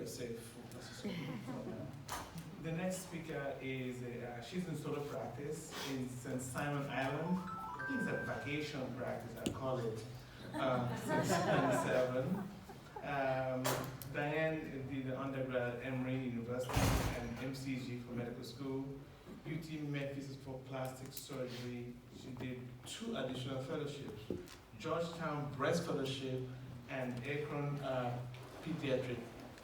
a safe. The next speaker is, she's in solo practice in St. Simon Island. I think it's a vacation practice, I call it, since 2007. Diane did the undergrad at Emory University and MCG for medical school, UT Memphis for plastic surgery. She did 2 additional fellowships, Georgetown Breast Fellowship and Akron Pediatric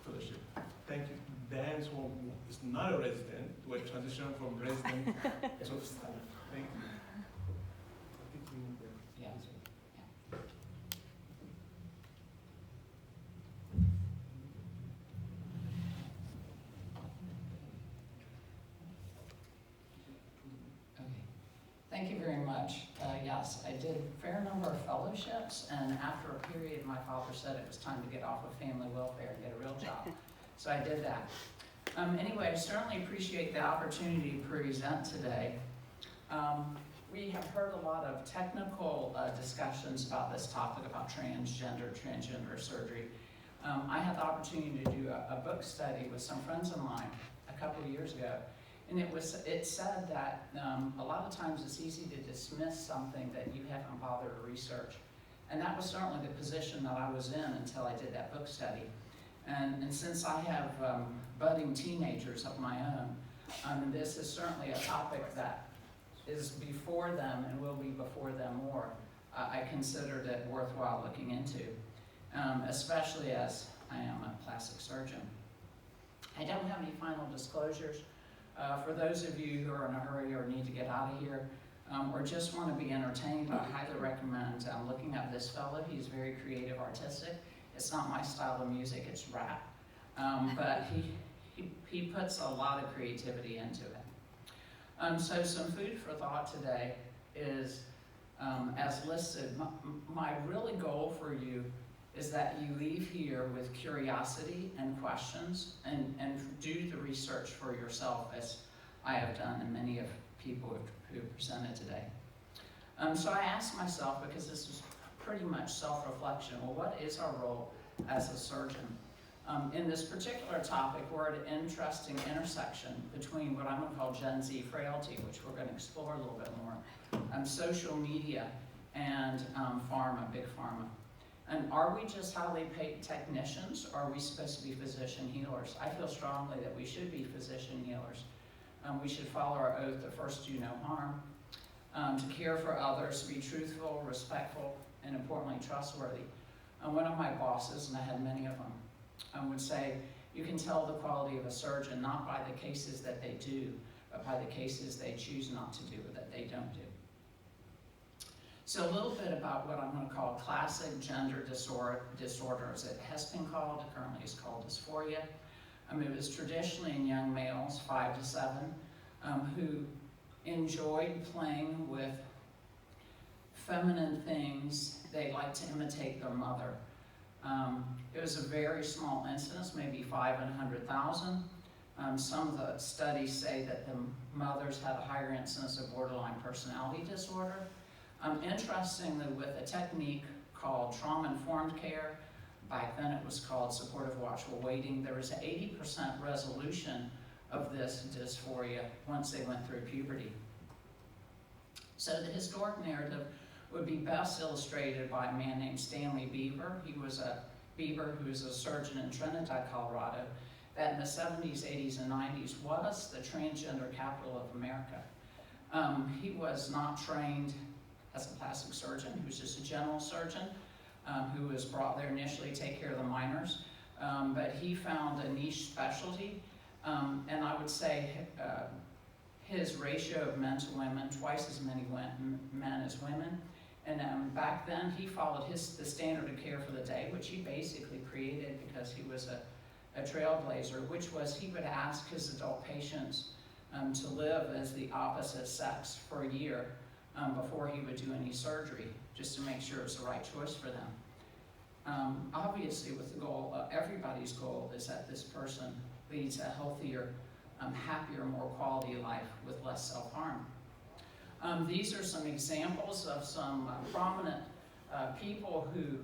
Fellowship. Thank you. Diane is not a resident. We're transitioning from resident to staff. Thank you. Yeah. Okay. Thank you very much. Yes, I did a fair number of fellowships, and after a period, my father said it was time to get off of family welfare and get a real job. So I did that. Anyway, I certainly appreciate the opportunity to present today. We have heard a lot of technical discussions about this topic, about transgender surgery. I had the opportunity to do a book study with some friends of mine a couple of years ago, and it said that a lot of times it's easy to dismiss something that you haven't bothered to research. And that was certainly the position that I was in until I did that book study. And since I have budding teenagers of my own, this is certainly a topic that is before them and will be before them more. I considered it worthwhile looking into, especially as I am a plastic surgeon. I don't have any final disclosures. For those of you who are in a hurry or need to get out of here, or just want to be entertained, I highly recommend looking up this fellow. He's very creative, artistic. It's not my style of music, it's rap. But he puts a lot of creativity into it. So some food for thought today is, as listed, my really goal for you is that you leave here with curiosity and questions and do the research for yourself, as I have done and many of people who presented today. So I asked myself, because this is pretty much self-reflection, well, what is our role as a surgeon? In this particular topic, we're at an interesting intersection between what I'm going to call Gen Z frailty, which we're going to explore a little bit more, social media, and pharma, big pharma. And are we just highly paid technicians, or are we supposed to be physician healers? I feel strongly that we should be physician healers. We should follow our oath to first do no harm, to care for others, to be truthful, respectful, and importantly, trustworthy. One of my bosses, and I had many of them, would say, you can tell the quality of a surgeon not by the cases that they do, but by the cases they choose not to do or that they don't do. So a little bit about what I'm going to call classic gender disorders. It has been called, it currently is called dysphoria. It was traditionally in young males, 5 to 7, who enjoyed playing with feminine things. They like to imitate their mother. It was a very small incidence, maybe 5 in 100,000. Some of the studies say that the mothers had a higher incidence of borderline personality disorder. Interestingly, with a technique called trauma-informed care, back then it was called supportive watchful waiting, there was an 80% resolution of this dysphoria once they went through puberty. So the historic narrative would be best illustrated by a man named Stanley Beaver. He was a Beaver who was a surgeon in Trinidad, Colorado, that in the 70s, 80s, and 90s was the transgender capital of America. He was not trained as a plastic surgeon. He was just a general surgeon who was brought there initially to take care of the minors. But he found a niche specialty, and I would say his ratio of men to women, twice as many men as women. And back then, he followed the standard of care for the day, which he basically created because he was a trailblazer, which was he would ask his adult patients to live as the opposite sex for a year before he would do any surgery, just to make sure it was the right choice for them. Obviously, with the goal, everybody's goal is that this person leads a healthier, happier, more quality life with less self-harm. These are some examples of some prominent people who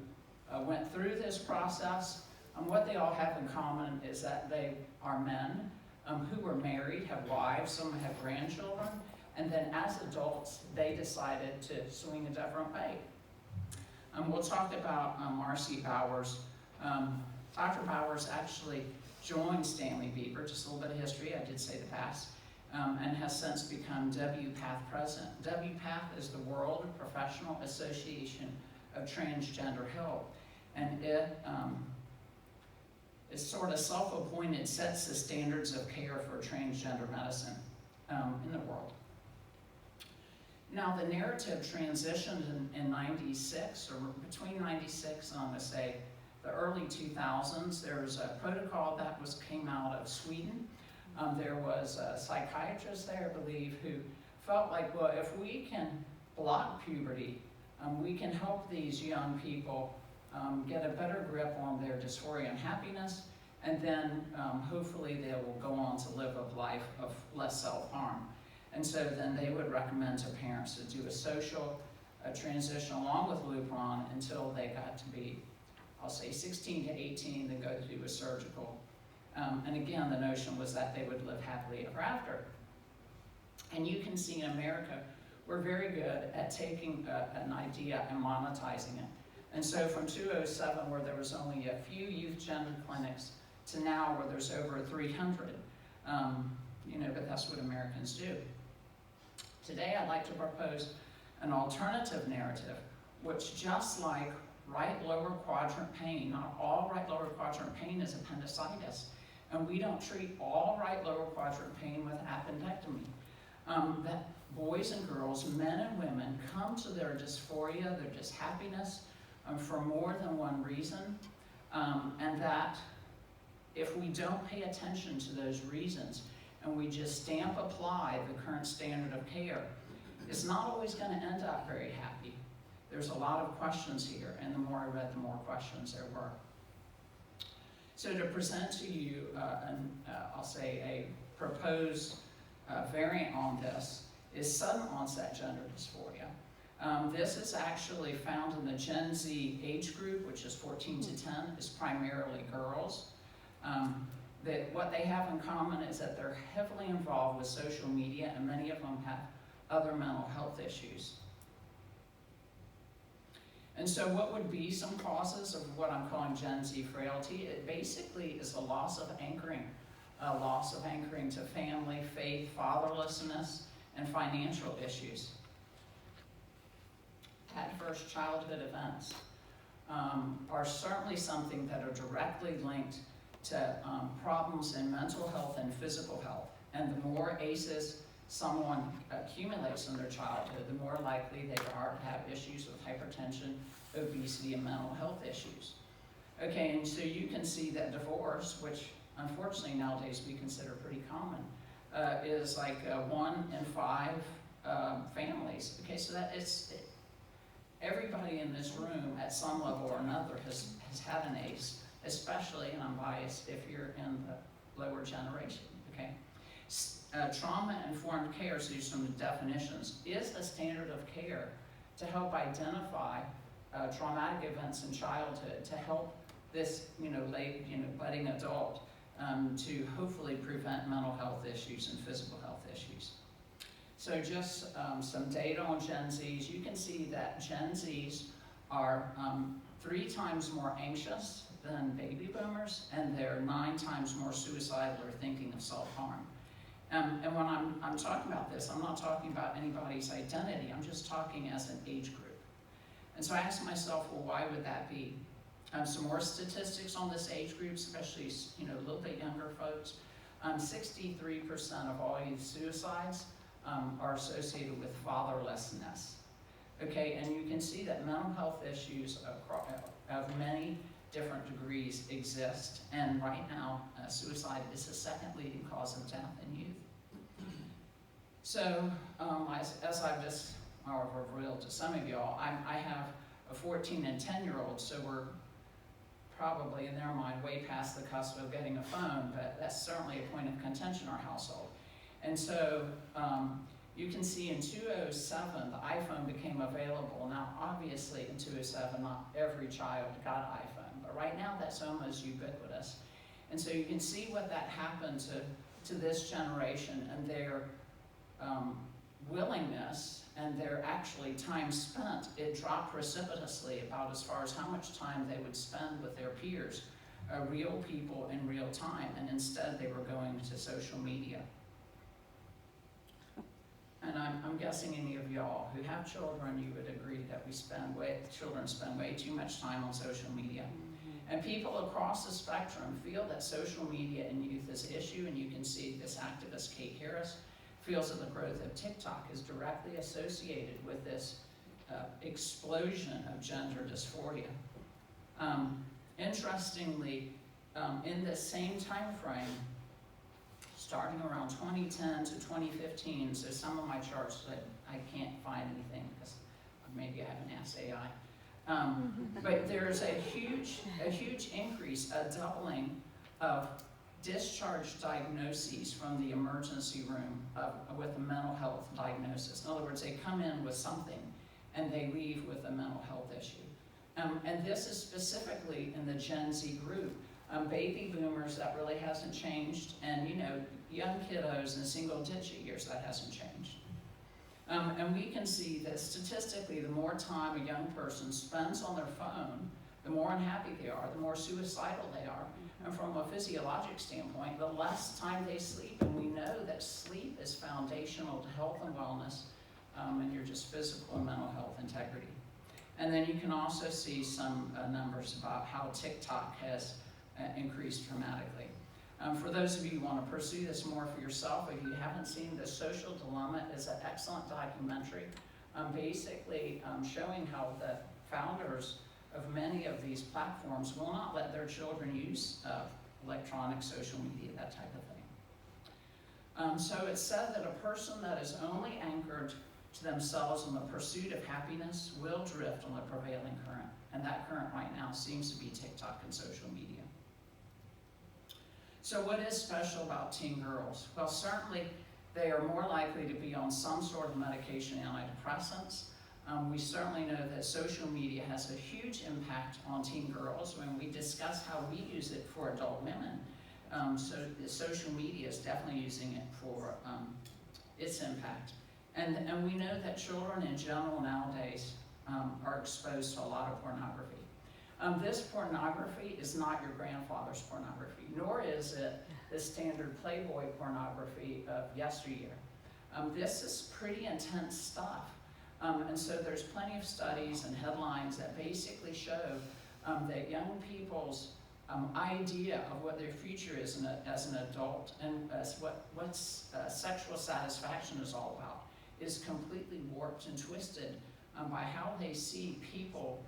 went through this process. What they all have in common is that they are men who were married, have wives, some have grandchildren, and then as adults, they decided to swing a different way. We'll talk about Marcy Bowers. Dr. Bowers actually joined Stanley Bieber, just a little bit of history, I did say the past, and has since become WPATH president. WPATH is the World Professional Association of Transgender Health, and it is sort of self-appointed, sets the standards of care for transgender medicine in the world. Now, the narrative transitioned in 96, or between 96 and I'm going to say the early 2000s. There was a protocol that came out of Sweden. There was a psychiatrist there, I believe, who felt like, well, if we can block puberty, we can help these young people get a better grip on their dysphoria and happiness, and then hopefully they will go on to live a life of less self-harm. And so then they would recommend to parents to do a social transition along with Lupron until they got to be, I'll say 16 to 18, then go to a surgical. And again, the notion was that they would live happily ever after. And you can see in America, we're very good at taking an idea and monetizing it. And so from 2007, where there was only a few youth gender clinics, to now where there's over 300, but that's what Americans do. Today, I'd like to propose an alternative narrative, which just like right lower quadrant pain, not all right lower quadrant pain is appendicitis, and we don't treat all right lower quadrant pain with appendectomy. That boys and girls, men and women, come to their dysphoria, their dyshappiness, for more than one reason, and that if we don't pay attention to those reasons and we just stamp apply the current standard of care, it's not always going to end up very happy. There's a lot of questions here, and the more I read, the more questions there were. So to present to you, I'll say a proposed variant on this is sudden onset gender dysphoria. This is actually found in the Gen Z age group, which is 14 to 10, is primarily girls. What they have in common is that they're heavily involved with social media, and many of them have other mental health issues. And so what would be some causes of what I'm calling Gen Z frailty? It basically is a loss of anchoring to family, faith, fatherlessness, and financial issues. Adverse childhood events are certainly something that are directly linked to problems in mental health and physical health. And the more ACEs someone accumulates in their childhood, the more likely they are to have issues with hypertension, obesity, and mental health issues. Okay, and so you can see that divorce, which unfortunately nowadays we consider pretty common, is like 1 in 5 families. Okay, so that everybody in this room at some level or another has had an ACE, especially, and I'm biased, if you're in the lower generation, okay? Trauma-informed care, so these are some definitions, is a standard of care to help identify traumatic events in childhood, to help this, budding adult to hopefully prevent mental health issues and physical health issues. So just some data on Gen Zs. You can see that Gen Zs are 3 times more anxious than baby boomers, and they're 9 times more suicidal or thinking of self-harm. And when I'm talking about this, I'm not talking about anybody's identity, I'm just talking as an age group. And so I asked myself, well, why would that be? Some more statistics on this age group, especially a little bit younger folks. 63% of all youth suicides are associated with fatherlessness. Okay, and you can see that mental health issues of many different degrees exist, and right now suicide is the 2nd leading cause of death in youth. So as I've just revealed to some of y'all, I have a 14 and 10-year-old, so we're probably in their mind way past the cusp of getting a phone, but that's certainly a point of contention in our household. And so you can see in 2007, the iPhone became available. Now, obviously, in 2007, not every child got an iPhone, but right now it's almost ubiquitous. And so you can see what that happened to this generation and their willingness and their actually time spent. It dropped precipitously about as far as how much time they would spend with their peers, real people in real time, and instead they were going to social media. And I'm guessing any of y'all who have children, you would agree that children spend way too much time on social media. And people across the spectrum feel that social media in youth is an issue, and you can see this activist, Kate Harris, feels that the growth of TikTok is directly associated with this explosion of gender dysphoria. Interestingly, in this same time frame, starting around 2010 to 2015, so some of my charts that I can't find anything because maybe I haven't asked AI, but there's a huge increase, a doubling of discharge diagnoses from the emergency room with a mental health diagnosis. In other words, they come in with something and they leave with a mental health issue. And this is specifically in the Gen Z group. Baby boomers, that really hasn't changed, and young kiddos in single digit years, that hasn't changed. And we can see that statistically, the more time a young person spends on their phone, the more unhappy they are, the more suicidal they are. And from a physiologic standpoint, the less time they sleep, and we know that sleep is foundational to health and wellness, and your just physical and mental health integrity. And then you can also see some numbers about how TikTok has increased dramatically. For those of you who want to pursue this more for yourself, if you haven't seen The Social Dilemma, is an excellent documentary, basically showing how the founders of many of these platforms will not let their children use electronic social media, that type of thing. So it's said that a person that is only anchored to themselves in the pursuit of happiness will drift on the prevailing current. And that current right now seems to be TikTok and social media. So what is special about teen girls? Well, certainly they are more likely to be on some sort of medication, antidepressants. We certainly know that social media has a huge impact on teen girls when we discuss how we use it for adult women. So the social media is definitely using it for its impact. And we know that children in general nowadays are exposed to a lot of pornography. This pornography is not your grandfather's pornography, nor is it the standard Playboy pornography of yesteryear. This is pretty intense stuff. And so there's plenty of studies and headlines that basically show that young people's idea of what their future is as an adult and as what sexual satisfaction is all about is completely warped and twisted by how they see people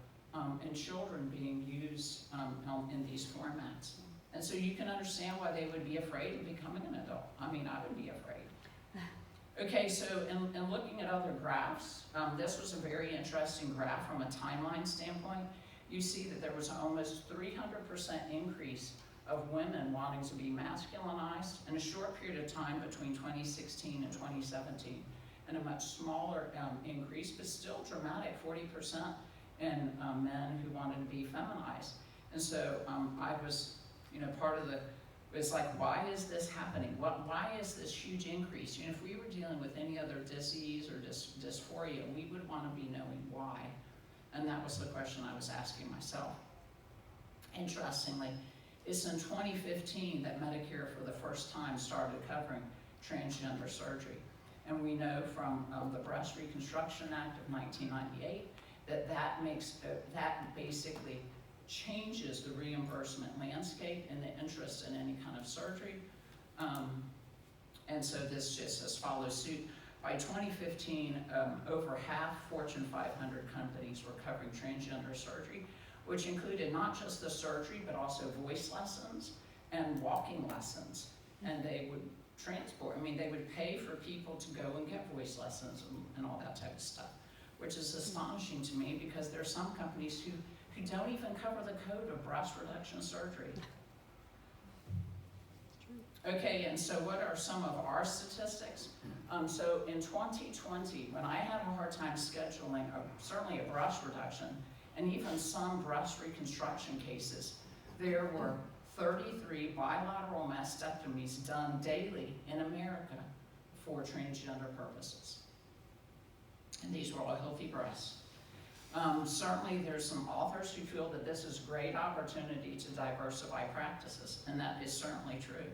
and children being used in these formats. And so you can understand why they would be afraid of becoming an adult. I mean, I would be afraid. Okay, so in looking at other graphs, this was a very interesting graph from a timeline standpoint. You see that there was almost 300% increase of women wanting to be masculinized in a short period of time between 2016 and 2017, and a much smaller increase, but still dramatic, 40% in men who wanted to be feminized. And so I was, part of it's like, why is this happening? Why is this huge increase? If we were dealing with any other disease or dysphoria, we would want to be knowing why. And that was the question I was asking myself. Interestingly, it's in 2015 that Medicare for the first time started covering transgender surgery. And we know from the Breast Reconstruction Act of 1998 that basically changes the reimbursement landscape and the interest in any kind of surgery. And so this just has followed suit. By 2015, over half Fortune 500 companies were covering transgender surgery, which included not just the surgery, but also voice lessons and walking lessons. And they would they would pay for people to go and get voice lessons and all that type of stuff, which is astonishing to me because there are some companies who don't even cover the code of breast reduction surgery. Okay, and so what are some of our statistics? So in 2020, when I had a hard time scheduling certainly a breast reduction and even some breast reconstruction cases, there were 33 bilateral mastectomies done daily in America for transgender purposes. And these were all healthy breasts. Certainly there's some authors who feel that this is a great opportunity to diversify practices, and that is certainly true.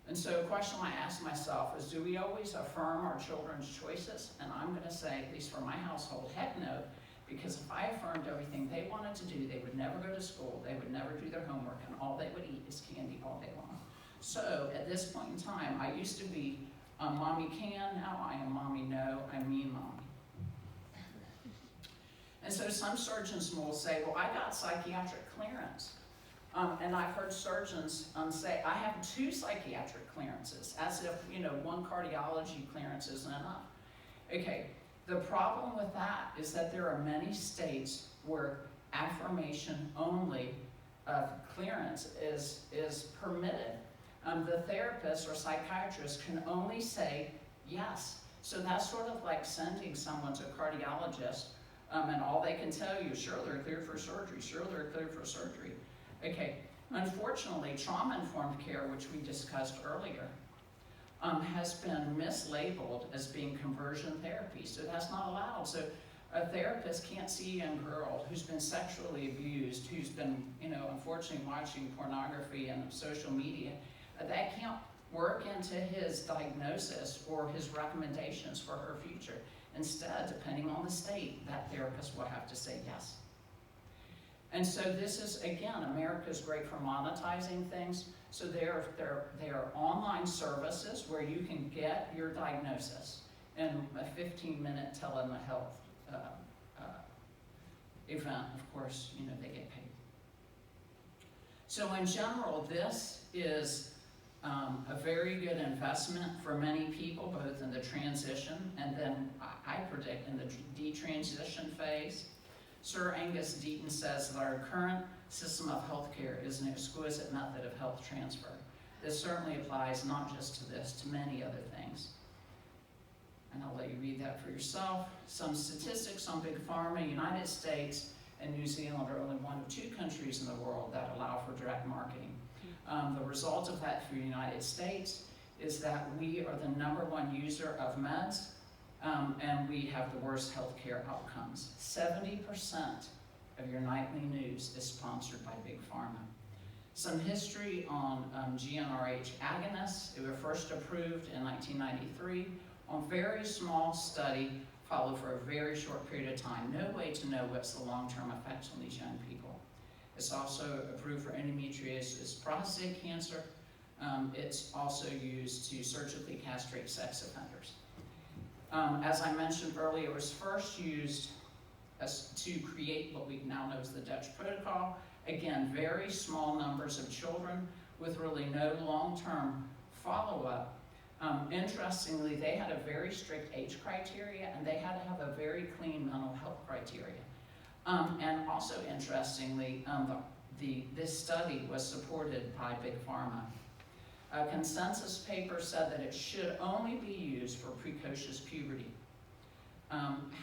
And so a question I ask myself is, do we always affirm our children's choices? And I'm gonna say, at least for my household, heck no, because if I affirmed everything they wanted to do, they would never go to school, they would never do their homework, and all they would eat is candy all day long. So at this point in time, I used to be mommy can, now I am mommy no, I mean mommy. And so some surgeons will say, well, I got psychiatric clearance. And I've heard surgeons say, I have 2 psychiatric clearances, as if, one cardiology clearance isn't enough. Okay, the problem with that is that there are many states where affirmation only of clearance is permitted. The therapist or psychiatrist can only say yes. So that's sort of like sending someone to a cardiologist and all they can tell you is, sure, they're cleared for surgery, sure, they're cleared for surgery. Okay, unfortunately, trauma-informed care, which we discussed earlier, has been mislabeled as being conversion therapy, so that's not allowed. So a therapist can't see a young girl who's been sexually abused, who's been, unfortunately watching pornography and social media. That can't work into his diagnosis or his recommendations for her future. Instead, depending on the state, that therapist will have to say yes. And so this is, again, America's great for monetizing things. So there are online services where you can get your diagnosis in a 15-minute telehealth event. Of course, they get paid. So in general, this is a very good investment for many people, both in the transition and then I predict in the detransition phase. Sir Angus Deaton says that our current system of healthcare is an exquisite method of health transfer. This certainly applies not just to this, to many other things. And I'll let you read that for yourself. Some statistics on Big Pharma. United States and New Zealand are only 1 of 2 countries in the world that allow for direct marketing. The result of that for the United States is that we are the #1 user of meds, and we have the worst healthcare outcomes. 70% of your nightly news is sponsored by Big Pharma. Some history on GnRH agonists. They were first approved in 1993 on very small study, followed for a very short period of time. No way to know what's the long-term effects on these young people. It's also approved for endometriosis, prostate cancer. It's also used to surgically castrate sex offenders. As I mentioned earlier, it was first used to create what we now know as the Dutch Protocol. Again, very small numbers of children with really no long-term follow-up. Interestingly, they had a very strict age criteria, and they had to have a very clean mental health criteria. And also interestingly, this study was supported by Big Pharma. A consensus paper said that it should only be used for precocious puberty.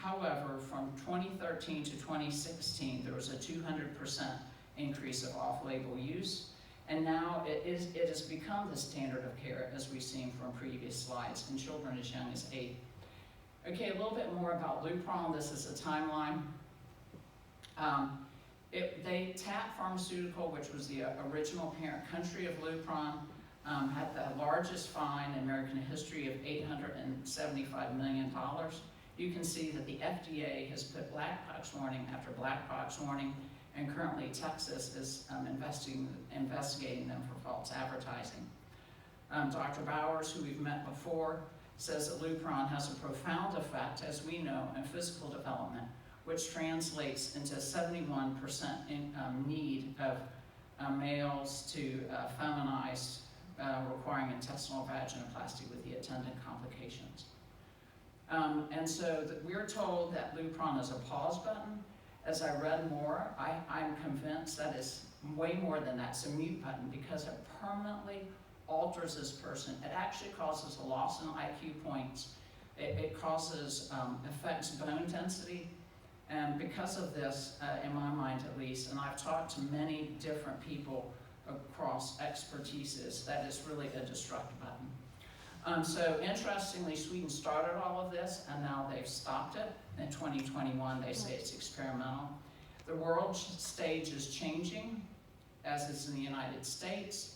However, from 2013 to 2016, there was a 200% increase of off-label use, and now it has become the standard of care, as we've seen from previous slides, in children as young as 8. Okay, a little bit more about Lupron. This is a timeline. TAP Pharmaceutical, which was the original parent country of Lupron, had the largest fine in American history of $875 million. You can see that the FDA has put black box warning after black box warning, and currently Texas is investigating them for false advertising. Dr. Bowers, who we've met before, says that Lupron has a profound effect, as we know, in physical development, which translates into 71% need of males to feminize, requiring intestinal vaginoplasty with the attendant complications. And so we're told that Lupron is a pause button. As I read more, I'm convinced that it's way more than that. It's a mute button because it permanently alters this person. It actually causes a loss in IQ points. It affects bone density. And because of this, in my mind at least, and I've talked to many different people across expertises, that is really a destruct button. So interestingly, Sweden started all of this, and now they've stopped it. In 2021, they say it's experimental. The world stage is changing, as is in the United States.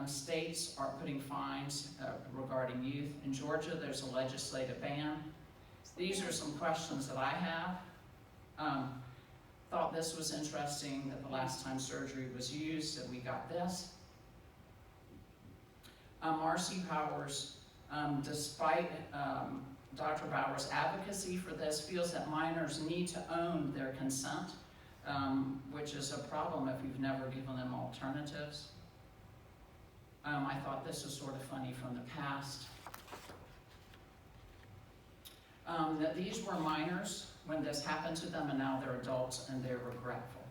States are putting fines regarding youth. In Georgia, there's a legislative ban. These are some questions that I have. Thought this was interesting that the last time surgery was used, that we got this. Marcy Powers, despite Dr. Bauer's advocacy for this, feels that minors need to own their consent, which is a problem if you've never given them alternatives. I thought this was sort of funny from the past. That these were minors when this happened to them, and now they're adults and they're regretful.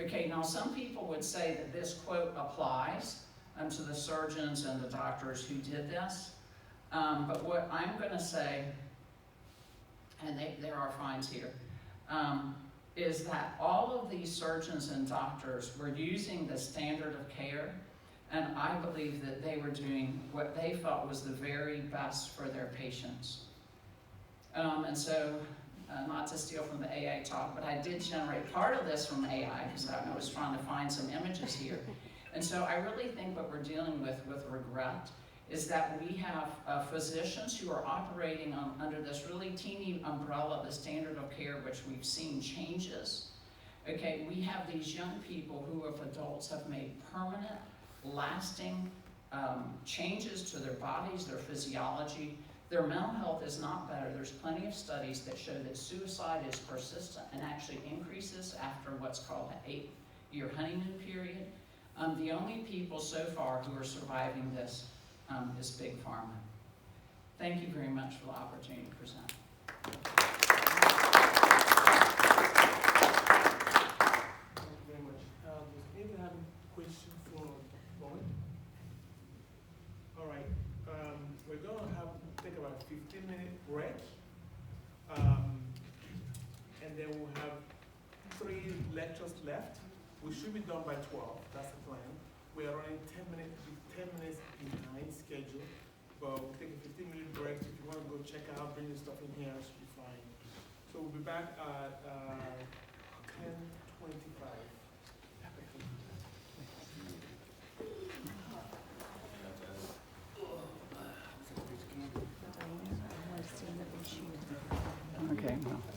Okay, now some people would say that this quote applies to the surgeons and the doctors who did this. But what I'm going to say, and there are fines here, is that all of these surgeons and doctors were using the standard of care, and I believe that they were doing what they felt was the very best for their patients. And so, not to steal from the AI talk, but I did generate part of this from AI because I was trying to find some images here. And so I really think what we're dealing with regret is that we have physicians who are operating under this really teeny umbrella, the standard of care, which we've seen changes. Okay, we have these young people who, if adults, have made permanent, lasting changes to their bodies, their physiology. Their mental health is not better. There's plenty of studies that show that suicide is persistent and actually increases after what's called an 8-year honeymoon period. The only people so far who are surviving this is Big Pharma. Thank you very much for the opportunity to present. Thank you very much. Does anyone have a question for Bowen? All right. We're going to take about a 15-minute break. And then we'll have 3 lectures left. We should be done by 12. That's the plan. We are running 10 minutes behind schedule, but we'll take a 15-minute break. If you want to go check out, bring your stuff in here, it should be fine. So we'll be back at 10:25. Okay, well.